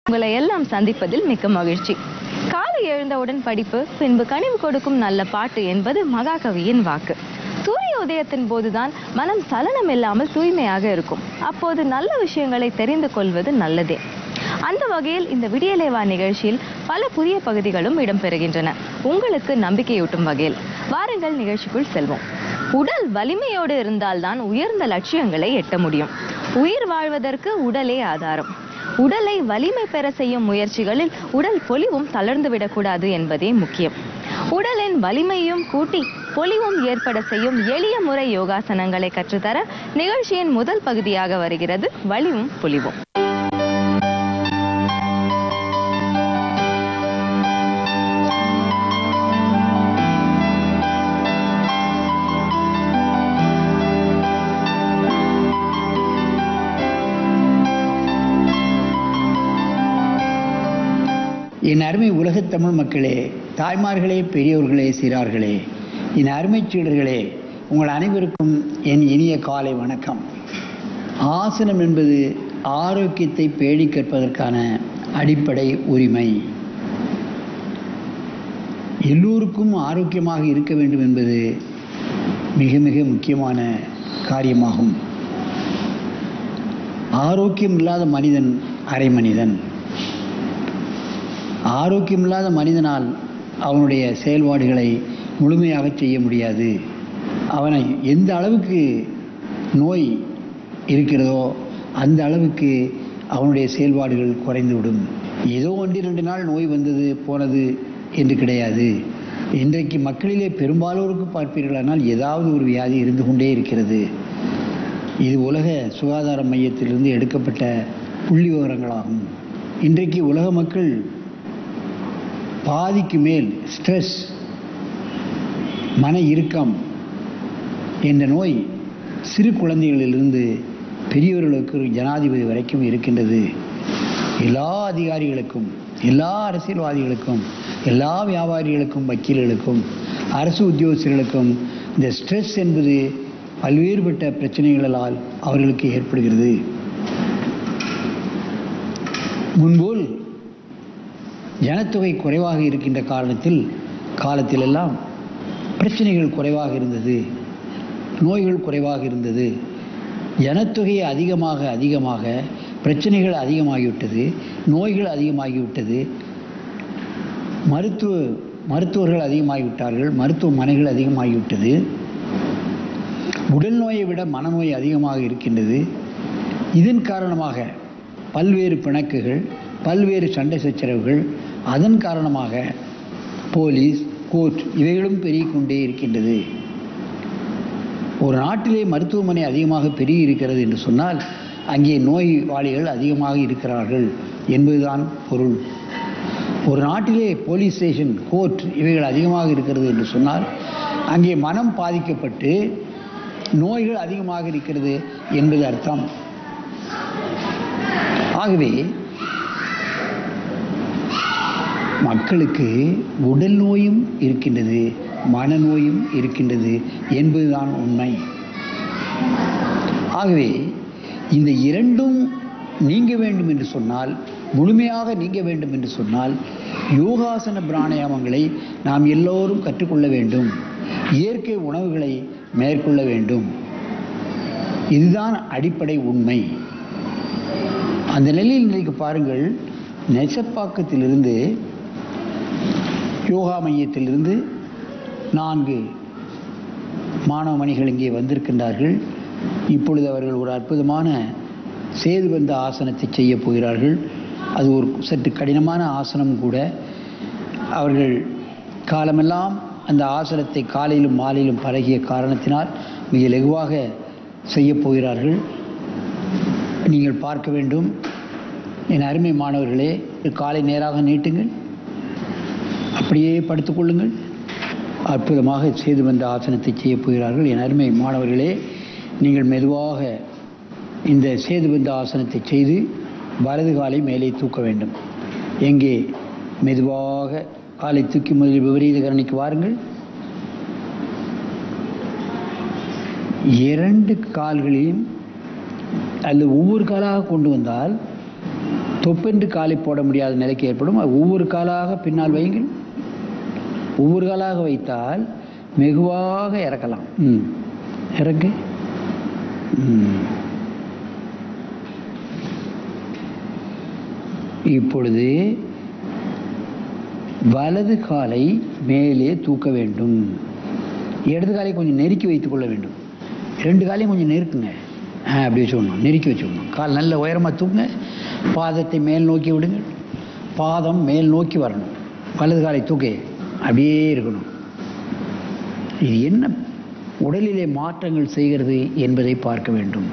உங்களை எல்லாம் சந்திப்பதில் மிக்க மகிழ்ச்சி. காலை எழுந்தவுடன் படிப்பு, பின்பு கனிவு கொடுக்கும் நல்ல பாட்டு என்பது மகாகவியின் வாக்கு. சூரிய உதயத்தின் போதுதான் மனம் சலனம் இல்லாமல் தூய்மையாக இருக்கும். அப்போது நல்ல விஷயங்களை தெரிந்து கொள்வது நல்லதே. அந்த வகையில் இந்த விடியலேவா நிகழ்ச்சியில் பல புதிய பகுதிகளும் இடம்பெறுகின்றன. உங்களுக்கு நம்பிக்கையூட்டும் வகையில் வாருங்கள் நிகழ்ச்சிக்குள் செல்வோம். உடல் வலிமையோடு இருந்தால்தான் உயர்ந்த லட்சியங்களை எட்ட முடியும். உயிர் வாழ்வதற்கு உடலே ஆதாரம். உடலை வலிமை பெற செய்யும் முயற்சிகளில் உடல் பொலிவும் தளர்ந்துவிடக்கூடாது என்பதே முக்கியம். உடலின் வலிமையும் கூட்டி பொலிவும் ஏற்பட செய்யும் எளிய முறை யோகாசனங்களை கற்றுத்தர நிகழ்ச்சியின் முதல் பகுதியாக வருகிறது வலிவும் பொலிவும். என் அருமை உலகத் தமிழ் மக்களே, தாய்மார்களே, பெரியோர்களே, சிறார்களே, என் அருமை சீடர்களே, உங்கள் அனைவருக்கும் என் இனிய காலை வணக்கம். ஆசனம் என்பது ஆரோக்கியத்தை பேணி கற்பதற்கான அடிப்படை உரிமை. எல்லோருக்கும் ஆரோக்கியமாக இருக்க வேண்டும் என்பது மிக மிக முக்கியமான காரியமாகும். ஆரோக்கியம் இல்லாத மனிதன் அரை மனிதன். ஆரோக்கியமில்லாத மனிதனால் அவனுடைய செயல்பாடுகளை முழுமையாக செய்ய முடியாது. அவனை எந்த அளவுக்கு நோய் இருக்கிறதோ அந்த அளவுக்கு அவனுடைய செயல்பாடுகள் குறைந்துவிடும். ஏதோ 1-2 நாள் நோய் வந்தது போனது என்று கிடையாது. இன்றைக்கு மக்களிலே பெரும்பாலோருக்கு பார்ப்பீர்களானால் ஏதாவது ஒரு வியாதி இருந்து கொண்டே இருக்கிறது. இது உலக சுகாதார மையத்திலிருந்து எடுக்கப்பட்ட புள்ளி விவரங்களாகும். இன்றைக்கு உலக மக்கள் பாதிக்கு மேல் ஸ்ட்ரெஸ், மன இறுக்கம் என்ற நோய் சிறு குழந்தைகளிலிருந்து பெரியவர்களுக்கு ஜனாதிபதி வரைக்கும் இருக்கின்றது. எல்லா அதிகாரிகளுக்கும், எல்லா அரசியல்வாதிகளுக்கும், எல்லா வியாபாரிகளுக்கும், வக்கீல்களுக்கும், அரசு உத்தியோகஸ்தர்களுக்கும் இந்த ஸ்ட்ரெஸ் என்பது பல்வேறுபட்ட பிரச்சனைகளால் அவர்களுக்கு ஏற்படுகிறது. முன்போல் ஜனத்தொகை குறைவாக இருக்கின்ற காலத்திலெல்லாம் பிரச்சனைகள் குறைவாக இருந்தது, நோய்கள் குறைவாக இருந்தது. ஜனத்தொகை அதிகமாக பிரச்சனைகள் அதிகமாகிவிட்டது, நோய்கள் அதிகமாகிவிட்டது. மருத்துவர்கள் அதிகமாகிவிட்டார்கள், மருத்துவமனைகள் அதிகமாகிவிட்டது. உடல் நோயை விட மனநோய் அதிகமாக இருக்கின்றது. இதன் காரணமாக பல்வேறு பிணக்குகள், பல்வேறு சண்டை சச்சரவுகள், அதன் காரணமாக போலீஸ், கோர்ட் இவைகளும் பெருகிக்கொண்டே இருக்கின்றது. ஒரு நாட்டிலே மருத்துவமனை அதிகமாக பெருகி இருக்கிறது என்று சொன்னால் அங்கே நோயாளிகள் அதிகமாக இருக்கிறார்கள் என்பதுதான் பொருள். ஒரு நாட்டிலே போலீஸ் ஸ்டேஷன், கோர்ட் இவைகள் அதிகமாக இருக்கிறது என்று சொன்னால் அங்கே மனம் பாதிக்கப்பட்டு நோய்கள் அதிகமாக இருக்கிறது என்பது அர்த்தம். ஆகவே மக்களுக்கு உடல் நோயும் இருக்கின்றது, மனநோயும் இருக்கின்றது என்பதுதான் உண்மை. ஆகவே இந்த இரண்டும் நீங்க வேண்டும் என்று சொன்னால், முழுமையாக நீங்க வேண்டும் என்று சொன்னால் யோகாசன பிராணாயாமங்களை நாம் எல்லோரும் கற்றுக்கொள்ள வேண்டும். இயற்கை உணவுகளை மேற்கொள்ள வேண்டும். இதுதான் அடிப்படை உண்மை. அந்த நிலையில் இன்றைக்கு பாருங்கள், நெசப்பாக்கத்திலிருந்து, யோகா மையத்திலிருந்து 4 மாணவ மணிகள் இங்கே வந்திருக்கின்றார்கள். இப்பொழுது அவர்கள் ஒரு அற்புதமான சேதுபந்த ஆசனத்தை செய்ய போகிறார்கள். அது ஒரு சற்று கடினமான ஆசனம் கூட. அவர்கள் காலமெல்லாம் அந்த ஆசனத்தை காலையிலும் மாலையிலும் பழகிய காரணத்தினால் மிக லகுவாக செய்ய போகிறார்கள். நீங்கள் பார்க்க வேண்டும். என் அருமை மாணவர்களே, காலை நேராக நீட்டுங்கள், அப்படியே படுத்துக்கொள்ளுங்கள். அற்புதமாக சேதுபந்த ஆசனத்தை செய்ய போகிறார்கள். என் அருமை மாணவர்களே, நீங்கள் மெதுவாக இந்த சேதுபந்த ஆசனத்தை செய்து வலது காலை மேலே தூக்க வேண்டும். எங்கே? மெதுவாக காலை தூக்கி முதலில் விபரீத கரணிக்கு வாருங்கள். 2 கால்களையும் அல்லது ஒவ்வொரு காலாக கொண்டு வந்தால் தொப்பென்று காலை போட முடியாத நிலைக்கு ஏற்படும். ஒவ்வொரு காலாக பின்னால் வையுங்கள். ஒவ்வொரு காலாக வைத்தால் மெதுவாக இறக்கலாம். இறக்கு. இப்பொழுது வலது காலை மேலே தூக்க வேண்டும். இடது காலை கொஞ்சம் நெருக்கி வைத்துக் கொள்ள வேண்டும். 2 காலையும் கொஞ்சம் நெருக்குங்க. அப்படி வச்சுக்கணும், நெருக்கி வச்சுக்கணும். கால் நல்ல உயரமாக தூக்குங்க. பாதத்தை மேல் நோக்கி விடுங்க. பாதம் மேல் நோக்கி வரணும். வலது காலை தூக்க அப்படியே இருக்கணும். இது என்ன உடலிலே மாற்றங்கள் செய்கிறது என்பதை பார்க்க வேண்டும்.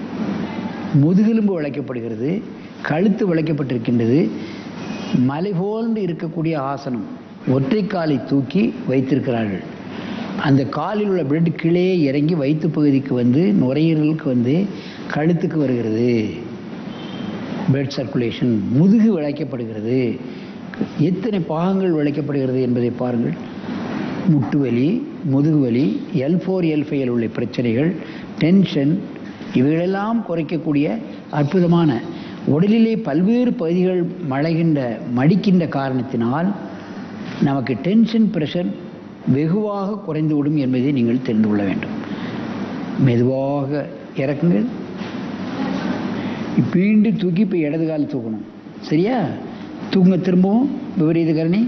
முதுகெலும்பு வளைக்கப்படுகிறது, கழுத்து வளைக்கப்பட்டிருக்கின்றது. மலை போன்று இருக்கக்கூடிய ஆசனம். ஒற்றை காலை தூக்கி வைத்திருக்கிறார்கள். அந்த காலில் உள்ள பிளட் கீழே இறங்கி வயிற்று பகுதிக்கு வந்து நுரையீரலுக்கு வந்து கழுத்துக்கு வருகிறது. Blood circulation. முதுகு வளைக்கப்படுகிறது. எத்தனை பாகங்கள் வளைக்கப்படுகிறது என்பதை பாருங்கள். முட்டு வலி, முதுகு வலி, L4 L5 உள்ள பிரச்சனைகள், டென்ஷன், இவைகளெல்லாம் குறைக்கக்கூடிய அற்புதமான உடலிலே பல்வேறு பகுதிகள் மடிக்கின்ற காரணத்தினால் நமக்கு டென்ஷன் பிரஷர் வெகுவாக குறைந்துவிடும் என்பதை நீங்கள் தெரிந்து கொள்ள வேண்டும். மெதுவாக இறக்குங்கள். மீண்டும் தூக்கி இப்போ இடது கால் தூக்கணும். சரியா? தூங்க திரும்பவும் விபரீத கரணி.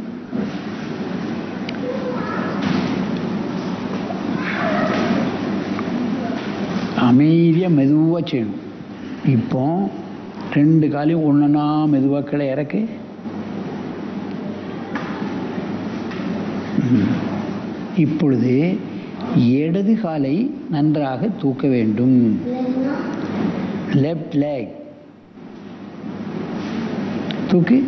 அமைதியாக மெதுவாக செய்யணும். இப்போ 2 காலையும் ஒன்றுனா மெதுவாக கீழே இறக்கு. இப்பொழுது இடது காலை நன்றாக தூக்க வேண்டும். லெஃப்ட் leg தூக்கு.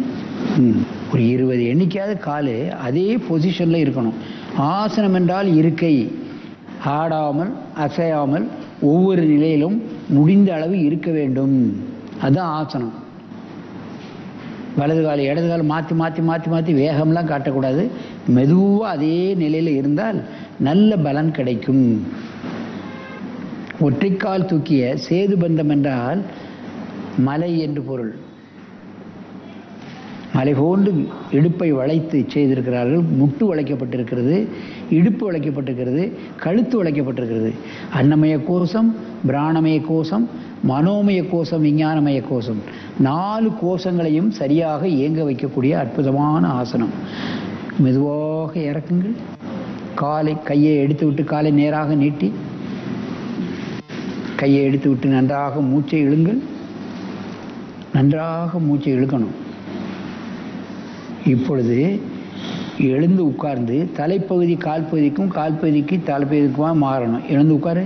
ஒரு 20 எண்ணிக்கையாவது காலு அதே பொசிஷனில் இருக்கணும். ஆசனம் என்றால் இருக்கை. ஆடாமல் அசையாமல் ஒவ்வொரு நிலையிலும் முடிந்த அளவு இருக்க வேண்டும். அதுதான் ஆசனம். வலது காலை இடது காலம் மாற்றி மாற்றி மாற்றி மாற்றி வேகம்லாம் காட்டக்கூடாது. மெதுவாக அதே நிலையில் இருந்தால் நல்ல பலன் கிடைக்கும். ஒற்றைக்கால் தூக்கிய சேது பந்தம் என்றால் மலை என்று பொருள். மலை போன்று இடுப்பை வளைத்து செய்திருக்கிறார்கள். முட்டு வளைக்கப்பட்டிருக்கிறது, இடுப்பு வளைக்கப்பட்டிருக்கிறது, கழுத்து வளைக்கப்பட்டிருக்கிறது. அன்னமய கோஷம், பிராணமய கோஷம், மனோமய கோஷம், விஞ்ஞானமய கோஷம், 4 கோஷங்களையும் சரியாக இயங்க வைக்கக்கூடிய அற்புதமான ஆசனம். மெதுவாக இறக்குங்கள். கையை எடுத்து விட்டு காலை நேராக நீட்டி கையை எடுத்து விட்டு நன்றாக மூச்சை இழுங்கள். நன்றாக மூச்சை இழுக்கணும். இப்பொழுது எழுந்து உட்கார்ந்து தலைப்பகுதி கால் பகுதிக்கும் கால் பகுதிக்கு தலைப்பகுதிக்குமா மாறணும். எழுந்து உட்காரு.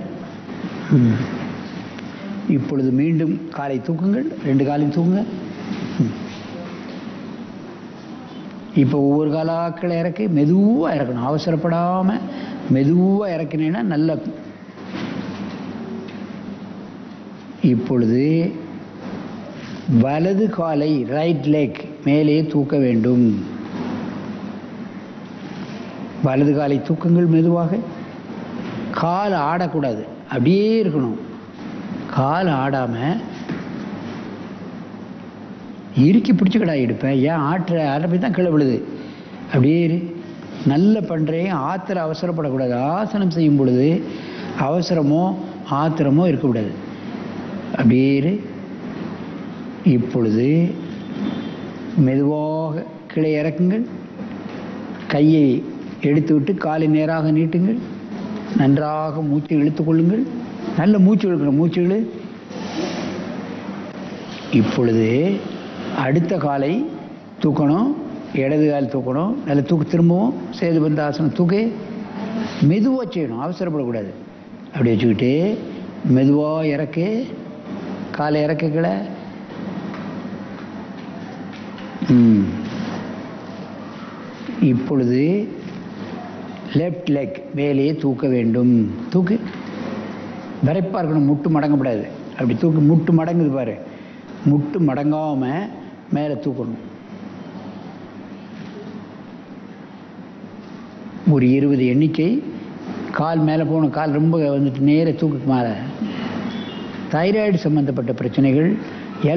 இப்பொழுது மீண்டும் காலை தூக்குங்கள். 2 காலையும் தூக்குங்க. இப்போ ஒவ்வொரு காலாக்களை இறக்கி மெதுவாக இறக்கணும். அவசரப்படாமல் மெதுவாக இறக்கினேன்னா நல்ல. இப்பொழுது வலது காலை ரைட் லெக் மேலே தூக்க வேண்டும். வலது காலை தூக்குங்கள் மெதுவாக. கால் ஆடக்கூடாது, அப்படியே இருக்கணும். கால் ஆடாம இறுக்கி பிடிச்சிக்கடா எடுப்பேன். ஏன் ஆட்டப்படி தான் கீழே விழுது. அப்படியே நல்ல பண்ணுறேன். ஆத்திர அவசரப்படக்கூடாது. ஆசனம் செய்யும் பொழுது அவசரமோ ஆத்திரமோ இருக்கக்கூடாது. அப்படியே இப்பொழுது மெதுவாக கீழே இறக்குங்கள். கையை எடுத்து விட்டு காலை நேராக நீட்டுங்கள். நன்றாக மூச்சை இழுத்துக் கொள்ளுங்கள். நல்ல மூச்சு இழுக்கணும். மூச்சு இழு. இப்பொழுது அடுத்த காலை தூக்கணும். இடது கால் தூக்கணும். நல்ல தூக்கு. திரும்பவும் சேது பந்த ஆசனம் தூக்கு. மெதுவாக செய்யணும், அவசரப்படக்கூடாது. அப்படி வச்சுக்கிட்டு மெதுவாக இறக்கு. காலை இறக்குகளை. இப்பொழுது லெஃப்ட் லெக் மேலே தூக்க வேண்டும். தூக்கு. விரைப்பாக இருக்கணும். முட்டு மடங்கக்கூடாது. அப்படி தூக்கு. முட்டு மடங்குது பாரு. முட்டு மடங்காமல் மேலே தூக்கணும். ஒரு 20 எண்ணிக்கை. கால் மேலே போகணும். கால் ரொம்ப வந்துட்டு நேர தூக்குக்கு மேலே. தைராய்டு சம்பந்தப்பட்ட பிரச்சனைகள்,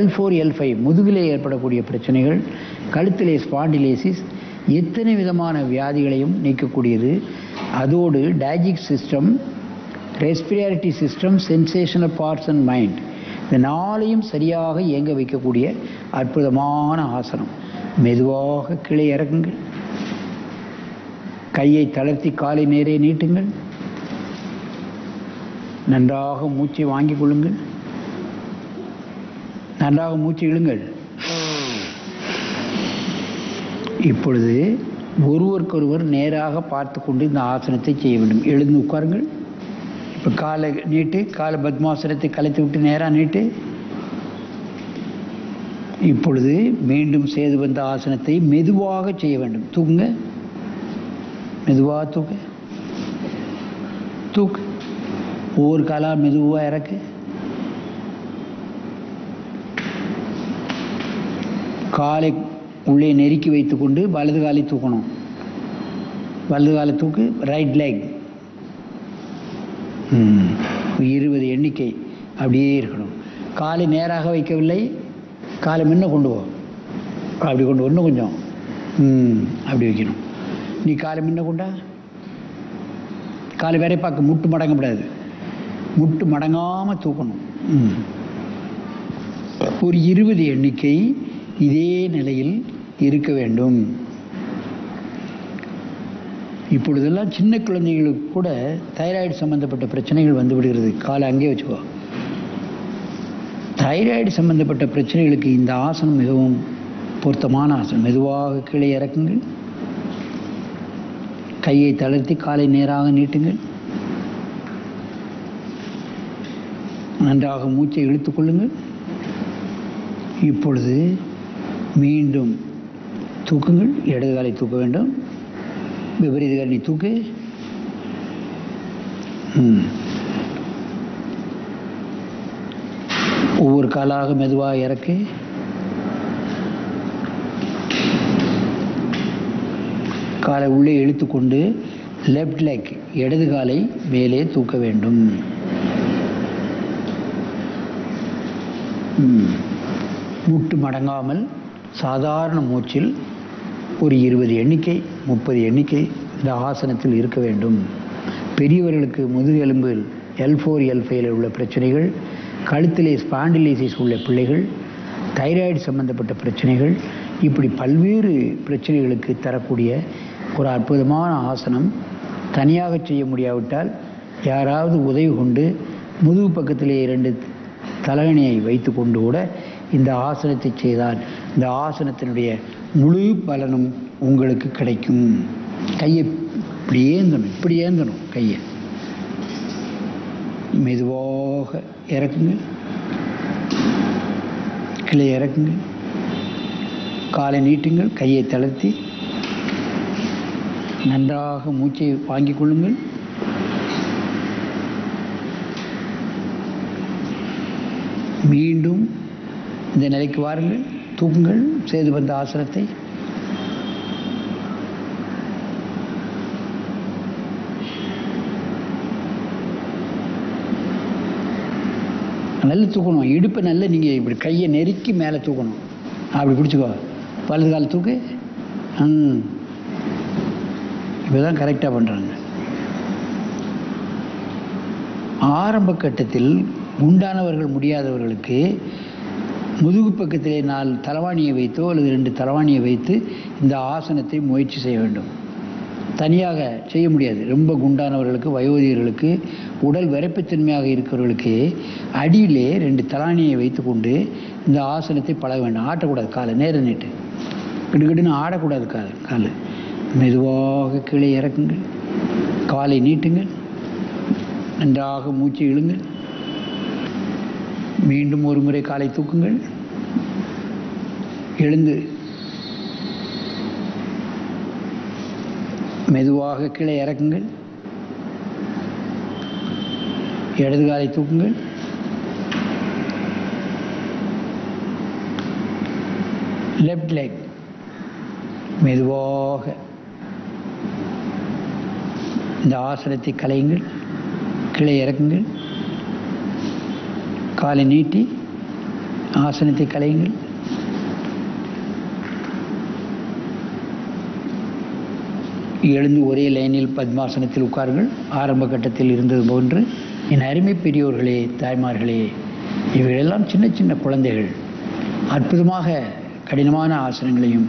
L4 L5 முதுகிலே ஏற்படக்கூடிய பிரச்சனைகள், கழுத்திலே ஸ்பாண்டிலேசிஸ், எத்தனை விதமான வியாதிகளையும் நீக்கக்கூடியது. அதோடு டைஜிக் system, respiratory system, sensational parts and mind, இந்த நாளையும் சரியாக இயங்க வைக்கக்கூடிய அற்புதமான ஆசனம். மெதுவாக கீழே இறக்குங்கள். கையை தளர்த்தி காலை நேரே நீட்டுங்கள். நன்றாக மூச்சை வாங்கிக் கொள்ளுங்கள். நன்றாக மூச்சு இழுங்கள். இப்பொழுது ஒருவருக்கொருவர் நேராக பார்த்து கொண்டு இந்த ஆசனத்தை செய்ய வேண்டும். எழுந்து உட்காருங்கள். இப்போ காலை நீட்டு, காலை பத்மாசனத்தை கலைத்து விட்டு நேராக நீட்டு. இப்பொழுது மீண்டும் சேது வந்த ஆசனத்தை மெதுவாக செய்ய வேண்டும். தூக்குங்க, மெதுவாக தூக்கு, தூக்கு. ஒவ்வொரு காலாக மெதுவாக இறக்கு. காலை உள்ளே நெருக்கி வைத்துக்கொண்டு வலது காலை தூக்கணும். வலது காலை தூக்கு. ரைட் லெக் 20 எண்ணிக்கை அப்படியே இருக்கணும். காலை நேராக வைக்கவில்லை, காலை முன்ன கொண்டு போ. அப்படி கொண்டு இன்னும் கொஞ்சம் அப்படி வைக்கணும். நீ காலை முன்ன கொண்டா. காலை வேற பார்க்க முட்டு மடங்கக்கூடாது. முட்டு மடங்காமல் தூக்கணும். ஒரு 20 எண்ணிக்கை இதே நிலையில் இருக்க வேண்டும். இப்பொழுதெல்லாம் சின்ன குழந்தைகளுக்கு கூட தைராய்டு சம்பந்தப்பட்ட பிரச்சனைகள் வந்து விடுகிறது. காலை அங்கே வச்சுக்கோ. தைராய்டு சம்பந்தப்பட்ட பிரச்சனைகளுக்கு இந்த ஆசனம் மிகவும் பொருத்தமான ஆசனம். மெதுவாக கீழே இறக்குங்கள். கையை தளர்த்தி காலை நேராக நீட்டுங்கள். நன்றாக மூச்சை இழுத்துக் கொள்ளுங்கள். இப்பொழுது மீண்டும் தூக்குங்கள். இடது காலை தூக்க வேண்டும். விபரீத காலை தூக்கு. ஒவ்வொரு காலாக மெதுவாக இறக்கு. காலை உள்ளே இழுத்துக்கொண்டு லெஃப்ட் லெக், இடது காலை மேலே தூக்க வேண்டும். முட்டு மடங்காமல் சாதாரண மூச்சில் ஒரு 20 எண்ணிக்கை 30 எண்ணிக்கை இந்த ஆசனத்தில் இருக்க வேண்டும். பெரியவர்களுக்கு முதுகெலும்பில் L4 L5 உள்ள பிரச்சனைகள், கழுத்திலே ஸ்பாண்டிலைசிஸ் உள்ள பிள்ளைகள், தைராய்டு சம்பந்தப்பட்ட பிரச்சனைகள், இப்படி பல்வேறு பிரச்சனைகளுக்கு தரக்கூடிய ஒரு அற்புதமான ஆசனம். தனியாக செய்ய முடியாவிட்டால் யாராவது உதவி கொண்டு முதுகு பக்கத்திலே 2 தலகணியை வைத்து கொண்டு கூட இந்த ஆசனத்தை செய்தால் இந்த ஆசனத்தினுடைய முழு பலனும் உங்களுக்கு கிடைக்கும். கையை இப்படி ஏந்தணும், இப்படி ஏந்தணும். கையை மெதுவாக இறக்குங்க. கீழே இறக்குங்க. காலை நீட்டுங்கள். கையை தளர்த்தி நன்றாக மூச்சை வாங்கிக் கொள்ளுங்கள். மீண்டும் இந்த நிலைக்கு வாருங்கள். தூக்குங்கள் சேது வந்த ஆசனத்தை. நல்லா தூக்கணும். இடுப்பை நல்லா நீங்கள் இப்படி கையை நெருக்கி மேலே தூக்கணும். அப்படி பிடிச்சிக்கோ. வலது கால் தூக்கு. இப்போதான் கரெக்டாக பண்ணுறாங்க. ஆரம்ப கட்டத்தில் உண்டானவர்கள் முடியாதவர்களுக்கு முதுகு பக்கத்திலே 4 தலவாணியை வைத்தோ அல்லது 2 தலவாணியை வைத்து இந்த ஆசனத்தை முயற்சி செய்ய வேண்டும். தனியாக செய்ய முடியாது. ரொம்ப குண்டானவர்களுக்கு, வயோதிகர்களுக்கு, உடல் விரைப்புத்தன்மையாக இருக்கிறவர்களுக்கு அடியிலே 2 தலாணியை வைத்து கொண்டு இந்த ஆசனத்தை பழக வேண்டும். ஆட்டக்கூடாது. காலை நேர நீட்டு. கிடுகிடுன்னு ஆடக்கூடாது. காலை மெதுவாக கீழே இறக்குங்கள். காலை நீட்டுங்கள். நன்றாக மூச்சை இழுங்கள். மீண்டும் ஒரு முறை காலை தூக்குங்கள். எழுந்து மெதுவாக கீழே இறக்குங்கள். இடது காலை தூக்குங்கள். லெஃப்ட் லெக் மெதுவாக இந்த ஆசனத்தை கலையுங்கள். கீழே இறக்குங்கள். காலை நீட்டி ஆசனத்தை கலையுங்கள். எழுந்து ஒரே லைனில் பத்மாசனத்தில் உட்காருங்கள். ஆரம்ப கட்டத்தில் இருந்தது போன்று. என் அருமை பெரியோர்களே, தாய்மார்களே, இவைகளெல்லாம் சின்ன சின்ன குழந்தைகள் அற்புதமாக கடினமான ஆசனங்களையும்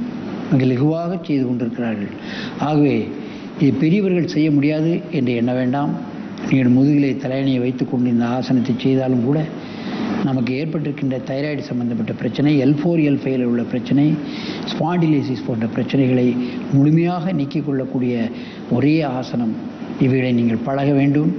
மிக லகுவாக செய்து கொண்டிருக்கிறார்கள். ஆகவே இது பெரியவர்கள் செய்ய முடியாது என்று எண்ண வேண்டாம். நீங்கள் முதுகிலே தலையணையை வைத்துக்கொண்டு இந்த ஆசனத்தை செய்தாலும் கூட நமக்கு ஏற்பட்டிருக்கின்ற தைராய்டு சம்பந்தப்பட்ட பிரச்சனை, L4 L5 உள்ள பிரச்சனை, ஸ்பாண்டிலைசிஸ் போன்ற பிரச்சனைகளை முழுமையாக நீக்கிக் கொள்ளக்கூடிய ஒரே ஆசனம். இவைகளை நீங்கள் பழக வேண்டும்,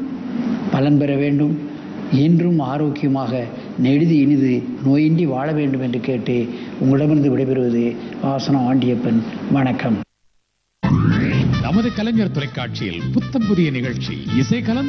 பலன் பெற வேண்டும், என்றும் ஆரோக்கியமாக நெடுதி இனிது நோயின்றி வாழ வேண்டும் என்று கேட்டு உங்களிடமிருந்து விடைபெறுவது ஆசனம் ஆண்டியப்பன். வணக்கம். நமது கலைஞர் தொலைக்காட்சியில் புத்தம் புதிய நிகழ்ச்சி இசை கலந்த